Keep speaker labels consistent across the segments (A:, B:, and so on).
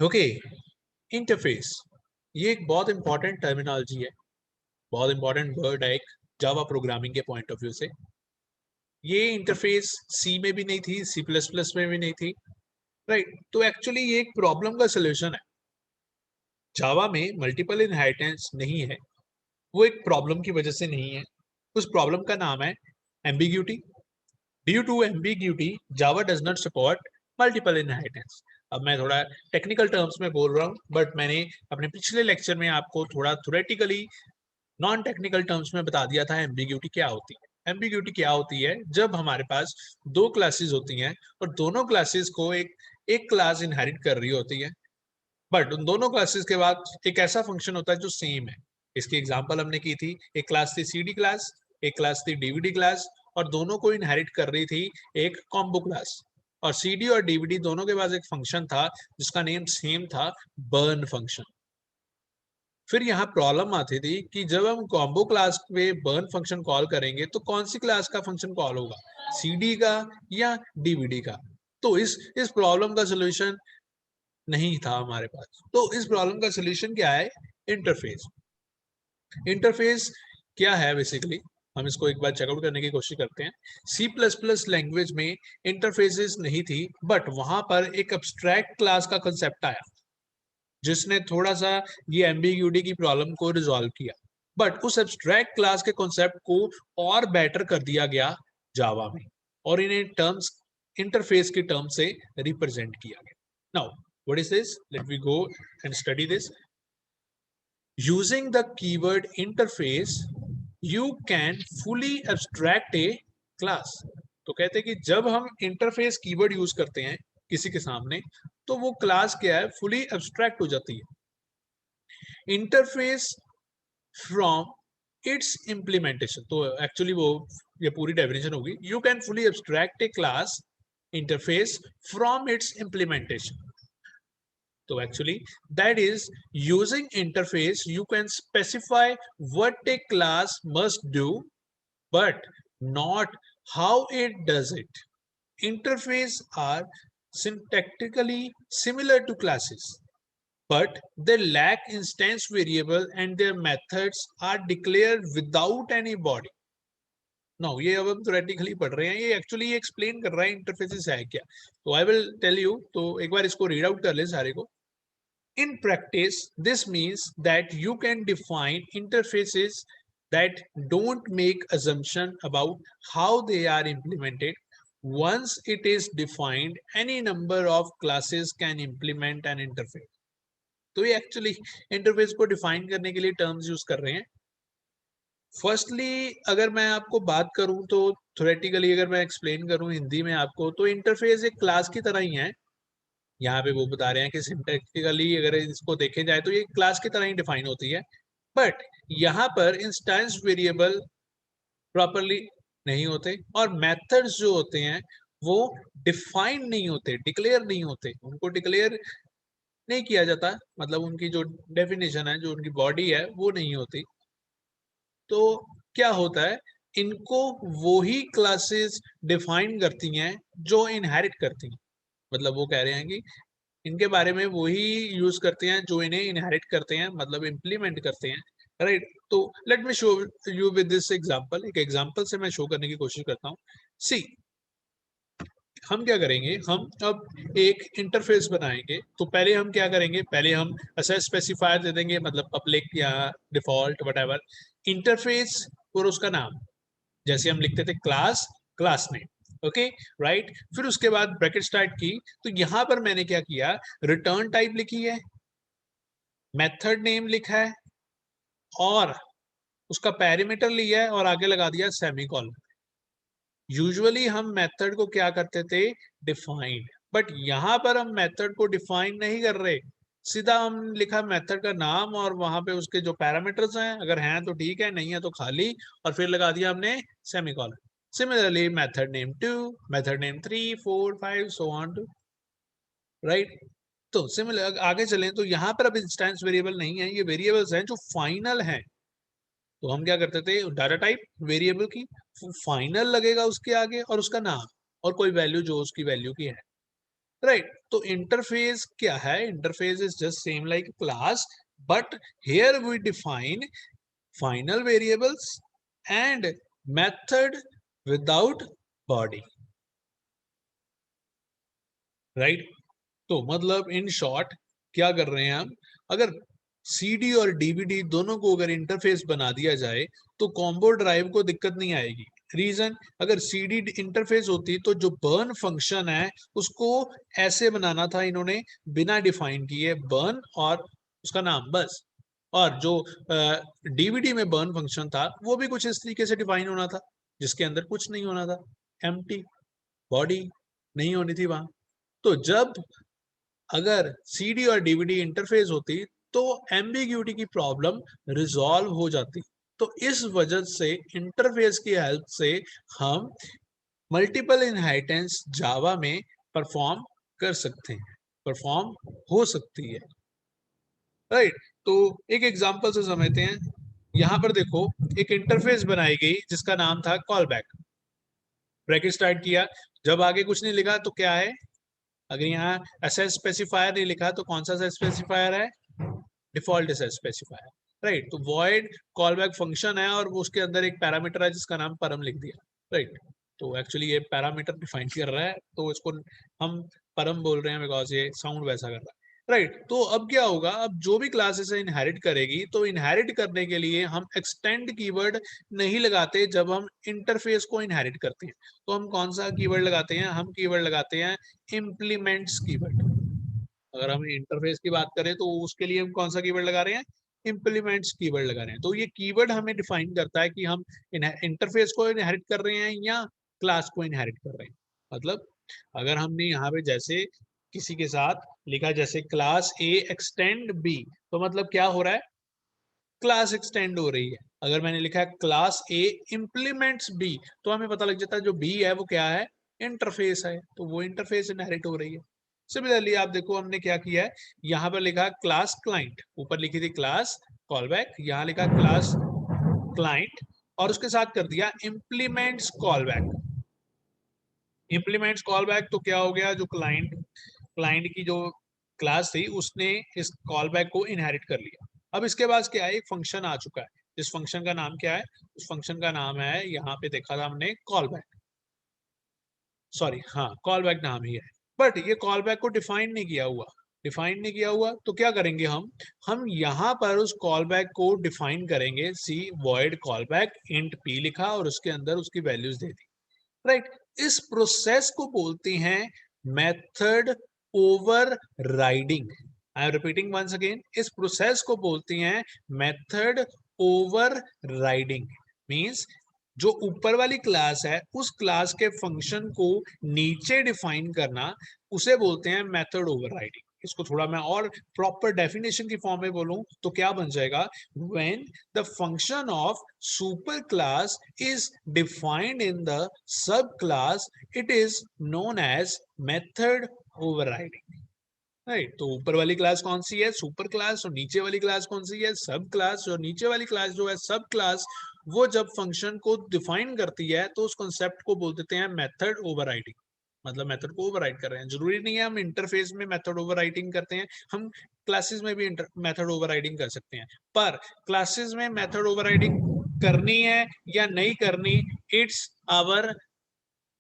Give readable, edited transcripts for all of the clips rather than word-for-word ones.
A: Okay, interface ये एक बहुत इंपॉर्टेंट टर्मिनोलॉजी है, बहुत इंपॉर्टेंट वर्ड है एक जावा प्रोग्रामिंग के पॉइंट ऑफ व्यू से। ये इंटरफेस सी में भी नहीं थी, सी प्लस प्लस में भी नहीं थी, राइट। तो एक्चुअली ये एक प्रॉब्लम का सोल्यूशन है। जावा में मल्टीपल इनहेरिटेंस नहीं है, वो एक प्रॉब्लम की वजह से नहीं है। उस प्रॉब्लम का नाम है ambiguity. Due to ambiguity Java does not support multiple inheritance. अब मैं थोड़ा टेक्निकल टर्म्स में बोल रहा हूँ, बट मैंने अपने पिछले लेक्चर में आपको थोड़ा थ्योरेटिकली नॉन टेक्निकल टर्म्स में बता दिया था एम्बिग्यूटी क्या होती है। एम्बिग्यूटी क्या होती है? जब हमारे पास दो क्लासेस होती हैं और दोनों क्लासेस को एक क्लास इनहेरिट कर रही होती है, बट उन दोनों क्लासेस के बाद एक ऐसा फंक्शन होता है जो सेम है। इसकी एग्जांपल हमने की थी, एक क्लास थी सीडी क्लास, एक क्लास थी डीवीडी क्लास, और दोनों को इनहेरिट कर रही थी एक कॉम्बो क्लास। और सीडी और डीवीडी दोनों के पास एक फंक्शन था जिसका नेम सेम था, बर्न फंक्शन। फिर यहाँ प्रॉब्लम आती थी कि जब हम कॉम्बो क्लास पे बर्न फंक्शन कॉल करेंगे तो कौन सी क्लास का फंक्शन कॉल होगा, सीडी का या डीवीडी का। तो इस प्रॉब्लम का सोल्यूशन नहीं था हमारे पास। तो इस प्रॉब्लम का सोल्यूशन क्या है? इंटरफेस। इंटरफेस क्या है बेसिकली, हम इसको एक बार चेकआउट करने की कोशिश करते हैं। सी प्लस प्लस लैंग्वेज में इंटरफेसेस नहीं थी, बट वहां पर एक अब्स्ट्रैक्ट क्लास का कंसेप्ट आया जिसने थोड़ा सा ये एम्बिग्यूटी की प्रॉब्लम को रिजॉल्व किया। बट उस एब्स्ट्रैक्ट क्लास के कॉन्सेप्ट को और बेटर कर दिया गया जावा में, और इन्हें टर्म्स इंटरफेस के टर्म से रिप्रेजेंट किया गया। Now what is this? Let we go and study this. Using the keyword interface you can fully abstract a class. तो कहते हैं कि जब हम इंटरफेस कीवर्ड यूज करते हैं किसी के सामने, तो वो क्लास क्या है, फुली एब्स्ट्रैक्ट हो जाती है। इंटरफेस फ्रॉम इट्स इम्प्लीमेंटेशन, तो एक्चुअली वो ये पूरी डेफिनेशन होगी, you can fully abstract a class interface from its implementation. तो actually that is, using interface you can specify what a class must do, but not how it does it. Interface are syntactically similar to classes, but they lack instance variable and their methods are declared without any body. Now ये अब हम theoretically पढ़ रहे हैं, ये actually ये explain कर रहा है इंटरफेसेस है क्या। तो आई विल टेल यू, तो एक बार इसको रीड आउट कर ले सारे को। In practice, this means that you can define interfaces that don't make assumption about how they are implemented. Once it is defined, any number of classes can implement an interface. तो ये actually interface को define करने के लिए terms use कर रहे हैं। Firstly अगर मैं आपको बात करूं तो थ्योरेटिकली अगर मैं एक्सप्लेन करूं हिंदी में आपको, तो इंटरफेस एक क्लास की तरह ही है। यहाँ पे वो बता रहे हैं कि सिंटैक्टिकली अगर इसको देखे जाए तो ये क्लास की तरह ही डिफाइन होती है, बट यहाँ पर इंस्टेंस वेरिएबल प्रॉपरली नहीं होते, और मेथड्स जो होते हैं वो डिफाइन नहीं होते, डिक्लेयर नहीं होते, उनको डिक्लेयर नहीं किया जाता, मतलब उनकी जो डेफिनेशन है, जो उनकी बॉडी है, वो नहीं होती। तो क्या होता है, इनको वो ही क्लासेस डिफाइन करती हैं जो इनहेरिट करती हैं। मतलब वो कह रहे हैं कि इनके बारे में वही यूज करते हैं जो इन्हें इनहेरिट करते हैं, मतलब इम्प्लीमेंट करते हैं, राइट। तो let me show you with this example. एक एग्जांपल से मैं शो करने की कोशिश करता हूँ। सी, हम क्या करेंगे, हम अब एक इंटरफेस बनाएंगे। तो पहले हम क्या करेंगे, पहले हम ऐसा स्पेसिफायर दे देंगे, मतलब पब्लिक या डिफॉल्ट वट इंटरफेस और उसका नाम, जैसे हम लिखते थे class, class name, okay, right. फिर उसके बाद ब्रैकेट स्टार्ट की, तो यहां पर मैंने क्या किया, रिटर्न टाइप लिखी है, मेथड नेम लिखा है, और उसका पैरामीटर लिया है और आगे लगा दिया सेमीकोलन। यूजुअली हम मेथड को क्या करते थे, डिफाइन, बट यहां पर हम मेथड को डिफाइन नहीं कर रहे, सीधा हम लिखा मेथड का नाम और वहां पे उसके जो पैरामीटर्स हैं, अगर हैं तो ठीक है, नहीं है तो खाली, और फिर लगा दिया हमने semicolon. Similarly method name 2, method name 3, 4, 5 so on to, right. तो सिमिलर आगे चलें तो यहाँ पर अब इंस्टेंस वेरिएबल नहीं है, ये वेरिएबल्स हैं जो फाइनल हैं। तो हम क्या करते थे, डाटा टाइप वेरिएबल की फाइनल लगेगा उसके आगे और उसका नाम और कोई वैल्यू जो उसकी वैल्यू की है। राइट। तो इंटरफेस क्या है? Interface is just same like class, but here we define final variables and method without body, right. तो मतलब इन शॉर्ट क्या कर रहे हैं हम, अगर सीडी और डीवीडी दोनों को अगर इंटरफेस बना दिया जाए तो कॉम्बो ड्राइव को दिक्कत नहीं आएगी। रीजन, अगर सीडी इंटरफेस होती तो जो बर्न फंक्शन है उसको ऐसे बनाना था इन्होंने, बिना डिफाइन किए बर्न और उसका नाम बस। और जो डीवीडी में बर्न फंक्शन था वो भी कुछ इस तरीके से डिफाइन होना था, जिसके अंदर कुछ नहीं होना था, एम्प्टी, बॉडी नहीं होनी थी वहां। तो जब अगर सीडी और डीवीडी इंटरफेस होती तो एम्बिग्यूटी की प्रॉब्लम रिजॉल्व हो जाती। तो इस वजह से इंटरफेस की हेल्प से हम मल्टीपल इनहेरिटेंस जावा में परफॉर्म कर सकते हैं, परफॉर्म हो सकती है, राइट। तो एक एग्जांपल से समझते हैं। यहां पर देखो, एक इंटरफेस बनाई गई जिसका नाम था कॉल बैक, ब्रैकेट स्टार्ट किया, जब आगे कुछ नहीं लिखा तो क्या है, अगर यहाँ एसएस स्पेसिफायर नहीं लिखा तो कौन सा स्पेसिफायर है, डिफॉल्ट एसएस स्पेसिफायर, राइट। तो वॉइड कॉल बैक फंक्शन है और उसके अंदर एक पैरामीटर है जिसका नाम परम लिख दिया, राइट। तो एक्चुअली ये पैरामीटर डिफाइन कर रहा है तो इसको हम परम बोल रहे हैं बिकॉज ये साउंड वैसा कर रहा है, राइट। तो अब क्या होगा, अब जो भी क्लास इसे इनहेरिट करेगी तो इनहेरिट करने के लिए हम एक्सटेंड कीवर्ड नहीं लगाते जब हम इंटरफेस को इनहेरिट करते हैं। तो हम कौन सा कीवर्ड लगाते हैं, हम कीवर्ड लगाते हैं इम्प्लीमेंट्स कीवर्ड। अगर हम इंटरफेस की बात करें तो उसके लिए हम कौन सा कीवर्ड लगा रहे हैं, इम्प्लीमेंट्स कीवर्ड लगा रहे हैं। तो ये कीवर्ड हमें डिफाइन करता है कि हम इंटरफेस को इनहेरिट कर रहे हैं या क्लास को इनहेरिट कर रहे हैं। मतलब अगर हमने यहाँ पे जैसे किसी के साथ लिखा जैसे क्लास ए एक्सटेंड बी, तो मतलब क्या हो रहा है, क्लास एक्सटेंड हो रही है। अगर मैंने लिखा है क्लास ए इम्प्लीमेंट्स बी, तो हमें पता लग जाता है जो बी है वो क्या है, इंटरफेस है, तो वो इंटरफेस इनहेरिट हो रही है। सिमिलरली आप देखो हमने क्या किया है, यहाँ पर लिखा क्लास क्लाइंट, ऊपर लिखी थी क्लास कॉलबैक, यहाँ लिखा क्लास क्लाइंट और उसके साथ कर दिया इम्प्लीमेंट्स कॉलबैक। इम्प्लीमेंट्स कॉलबैक तो क्या हो गया, जो क्लाइंट क्लाइंट की जो क्लास थी उसने इस कॉलबैक को इनहेरिट कर लिया। अब इसके बाद क्या है, एक फंक्शन आ चुका है, इस फंक्शन का नाम क्या है, उस फंक्शन का नाम है, यहाँ पे देखा था हमने कॉलबैक, सॉरी हाँ कॉलबैक नाम ही है। बट ये कॉलबैक को डिफाइन नहीं किया हुआ, डिफाइन नहीं किया हुआ तो क्या करेंगे हम यहाँ पर उस कॉलबैक को डिफाइन करेंगे, C void callback int P लिखा और उसके अंदर उसकी वैल्यूज दे दी, राइट। इस प्रोसेस को बोलते हैं method overriding. I am repeating once again, इस प्रोसेस को बोलते हैं मेथड ओवर राइडिंग। मींस जो ऊपर वाली क्लास है उस क्लास के फंक्शन को नीचे डिफाइन करना, उसे बोलते हैं मेथड ओवर राइडिंग। इसको थोड़ा मैं और प्रॉपर डेफिनेशन की फॉर्म में बोलूं तो क्या बन जाएगा, when the function of super class is defined in the subclass, it is known as method overriding, right. तो ऊपर वाली क्लास कौन सी है, सुपर क्लास, और नीचे वाली क्लास कौन सी है, सब क्लास। और नीचे वाली क्लास जो है सब क्लास, वो जब फंक्शन को डिफाइन करती है तो उस कॉन्सेप्ट को बोल देते हैं मेथड ओवरराइडिंग। मतलब मेथड को ओवरराइड कर रहे हैं, जरूरी नहीं है हम इंटरफेस में मेथड ओवरराइडिंग करते हैं, हम क्लासेस में भी मेथड ओवरराइडिंग कर सकते हैं। पर क्लासेस में मेथड ओवरराइडिंग करनी है या नहीं करनी, इट्स आवर,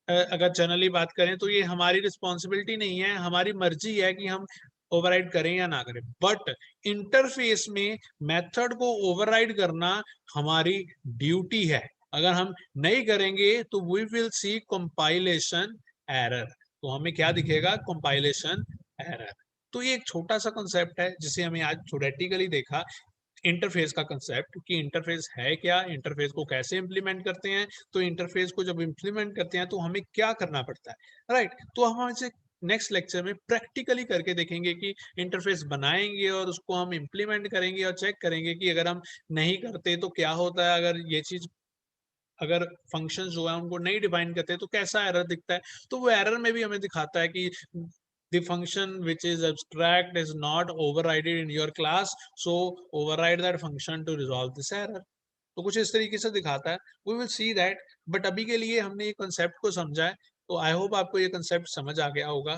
A: अगर जनरली बात करें तो ये हमारी रिस्पॉन्सिबिलिटी नहीं है, हमारी मर्जी है कि हम ओवरराइड करें या ना करें। बट इंटरफेस में मेथड को ओवरराइड करना हमारी ड्यूटी है। अगर हम नहीं करेंगे तो we will see compilation error. तो हमें क्या दिखेगा, कंपाइलेशन एरर। तो ये एक छोटा सा कंसेप्ट है जिसे हमें आज थ्योरेटिकली देखा, इंटरफेस का कंसेप्ट कि इंटरफेस है क्या, इंटरफेस को कैसे इंप्लीमेंट करते हैं। तो इंटरफेस को जब इंप्लीमेंट करते हैं तो हमें क्या करना पड़ता है, राइट। तो हम इसे नेक्स्ट लेक्चर में प्रैक्टिकली करके देखेंगे कि इंटरफेस बनाएंगे और उसको हम इंप्लीमेंट करेंगे और चेक करेंगे कि अगर हम नहीं करते तो क्या होता है, अगर ये चीज, अगर फंक्शन जो है उनको नहीं डिफाइन करते तो कैसा एरर दिखता है। तो वो एरर में भी हमें दिखाता है कि the function which is abstract is not overridden in your class, so override that function to resolve this error। तो कुछ इस तरीके से दिखाता है, we will see that। But अभी के लिए हमने ये कंसेप्ट को समझा है, तो आई होप आपको ये कंसेप्ट समझ आ गया होगा।